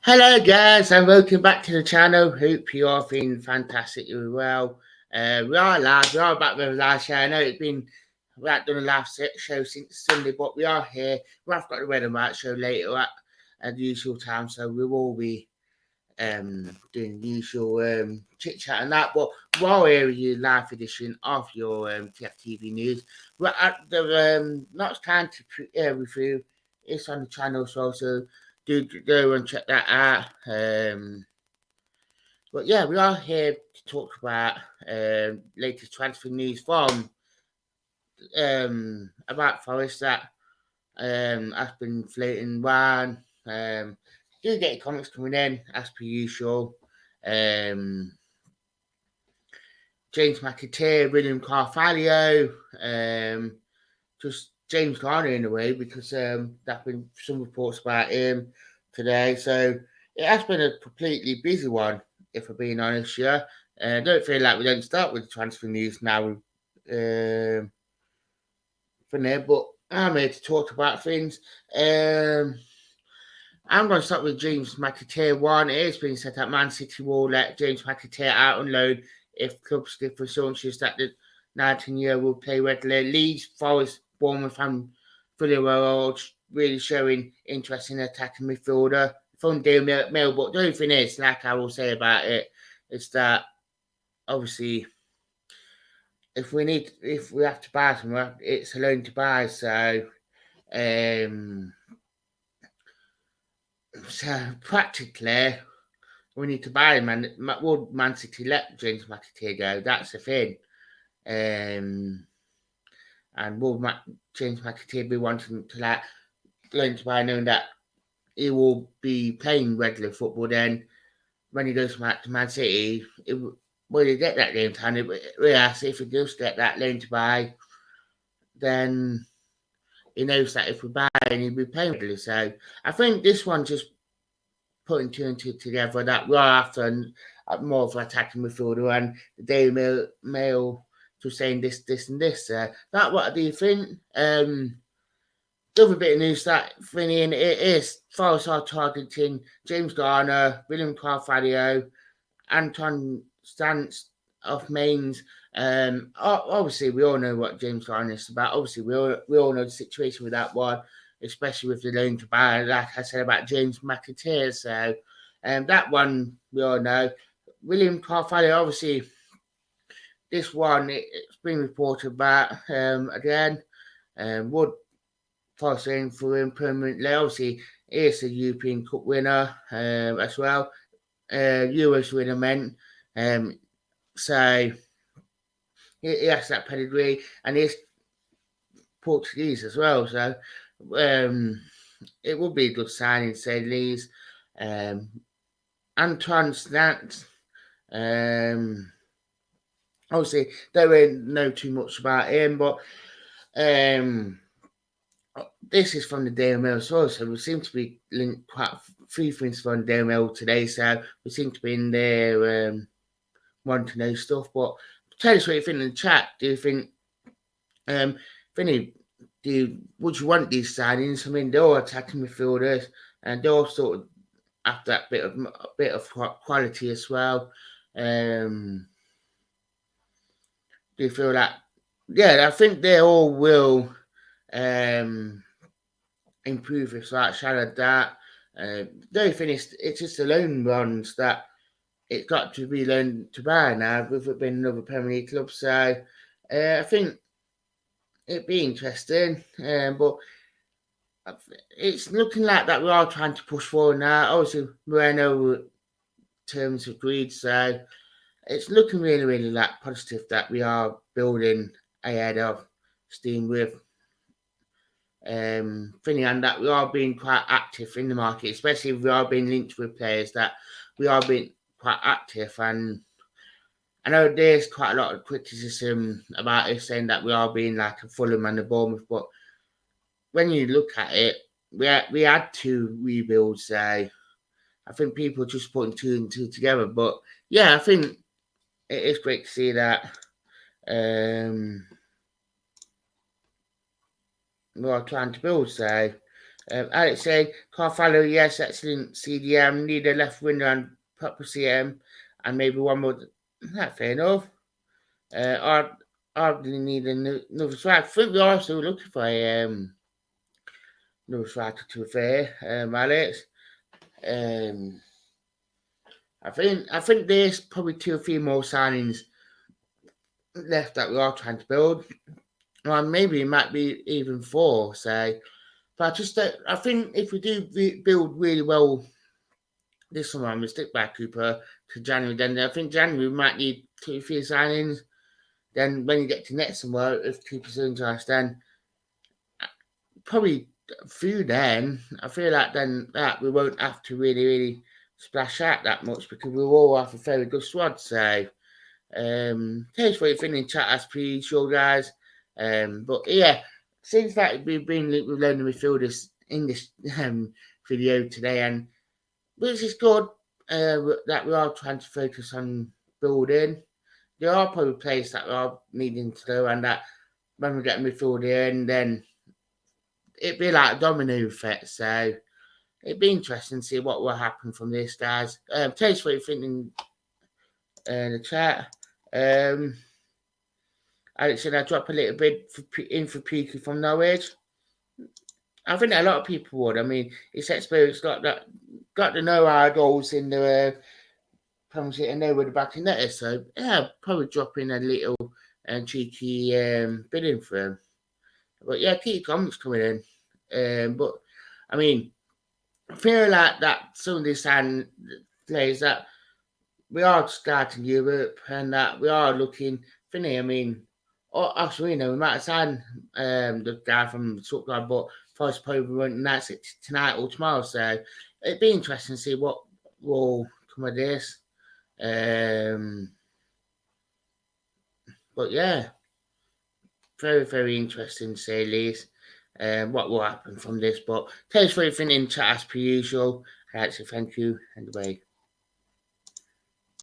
Hello guys and welcome back to the channel. Hope you are feeling fantastically well. We are live, we are back with a live show. I know we haven't done a live show since Sunday, but we are here. We have got the Red and White show later at the usual time, so we will be doing the usual chit chat and that. But while we're with you, live edition of your TFTV news, we're at the not time to review. It's on the channel, so do go and check that out. But yeah, we are here to talk about latest transfer news from about Forest that has been floating around. Do get your comments coming in as per usual. James McAteer, William Carvalho, just James Garner in a way, because there's been some reports about him today. So it has been a completely busy one, if we're being honest. Yeah, I don't feel like we don't start with transfer news now from there, but I'm here to talk about things. I'm going to start with James McAteer one. It has been said that Man City will let James McAteer out on loan if clubs give assurances that the 19-year will play regularly. Leeds, Forest, Bournemouth and Fulham are all really showing interest in attacking midfielder. From Daily Mail, but the only thing is, like I will say about it, is that obviously if we have to buy someone, it's a loan to buy. So practically, we need to buy him. And would Man City let James McAteer go? That's the thing. And will James McAteer be wanting to learn to buy, knowing that he will be playing regular football? Then when he goes back to Man City, will he get that game time? Whereas if he does get that loan to buy, then he knows that if we buy him, he'll be playing regularly. So I think this one just putting two and two together, that we are after more of an attacking midfielder, and the Daily Mail just saying this, and this. That what do you think? The other bit of news that Finny in it is Forest are targeting James Garner, William Carvalho, Anton Stance of Mainz. Obviously, we all know what James Garner is about. Obviously, we all know the situation with that one, especially with the loan to buy, like I said about James McAteer. So that one we all know. William Carvalho, obviously, this one it's been reported about again. Would Forest aim for him permanently? Obviously, he is a European Cup winner as well. Euros winner meant. So he has that pedigree, and he's Portuguese as well. So it would be a good signing, say Leeds. Antoine Stant. Obviously, don't know too much about him, but this is from the Daily Mail as well, so we seem to be linked quite a few things from the Daily Mail today, so we seem to be in there wanting to know stuff. But tell us what you think in the chat. Do you think, Vinny, would you want these signings? I mean, they're all attacking midfielders, and they're all sort of after that bit of quality as well. Do you feel that? Yeah, I think they all will improve if that shadow that. They finished. It's just the loan runs that it's got to be loaned to buy now, with it being another Premier League club. So I think it'd be interesting, but it's looking like that we are trying to push forward now. Obviously, Moreno terms agreed, so it's looking really, really positive that we are building ahead of steam with Finny, and that we are being quite active in the market, especially if we are being linked with players, that we are being quite active. And I know there's quite a lot of criticism about us saying that we are being like a Fulham and a Bournemouth, but when you look at it, we had two rebuilds. So I think people are just putting two and two together. But yeah, I think it is great to see that. we are trying to build. So, Alex said, Carvalho, yes, excellent CDM, need a left winger and proper CM, and maybe one more. That's fair enough. I really need another striker. I think we're also looking for another striker to fair, Alex. I think there's probably 2 or 3 more signings left that we are trying to build. Well, maybe it might be even 4, say. But I think if we do build really well this summer and we stick back Cooper to January, then I think January we might need 2 or 3 signings. Then when you get to next summer, if Cooper's interested, then probably through then, I feel like then that we won't have to really splash out that much because we'll all have a very good squad. So, tell us what you think in chat as per usual, guys. But yeah, seems like we've been with loaning midfielders in this video today, and which is good that we are trying to focus on building. There are probably players that we are needing to do, and that when we get a midfielder in, then it'd be like a domino effect. So it'd be interesting to see what will happen from this, guys. Tell us what you think in the chat. Alex said I drop a little bit for Peaky from Norwich. I think a lot of people would. I mean, his experience got to know our goals in the Premier League and they were the back in net. So yeah, probably drop in a little cheeky bidding for him. But yeah, keep comments coming in. But I mean, I feel like that some of these players that we are starting Europe and that we are looking funny. I mean, actually, we might have signed the guy from Stuttgart, but first probably we won't announce it tonight or tomorrow. So it'd be interesting to see what will come of this. But yeah, very interesting to say least. What will happen from this? But tell us what you think in chat as per usual. I'd like to thank you and bye.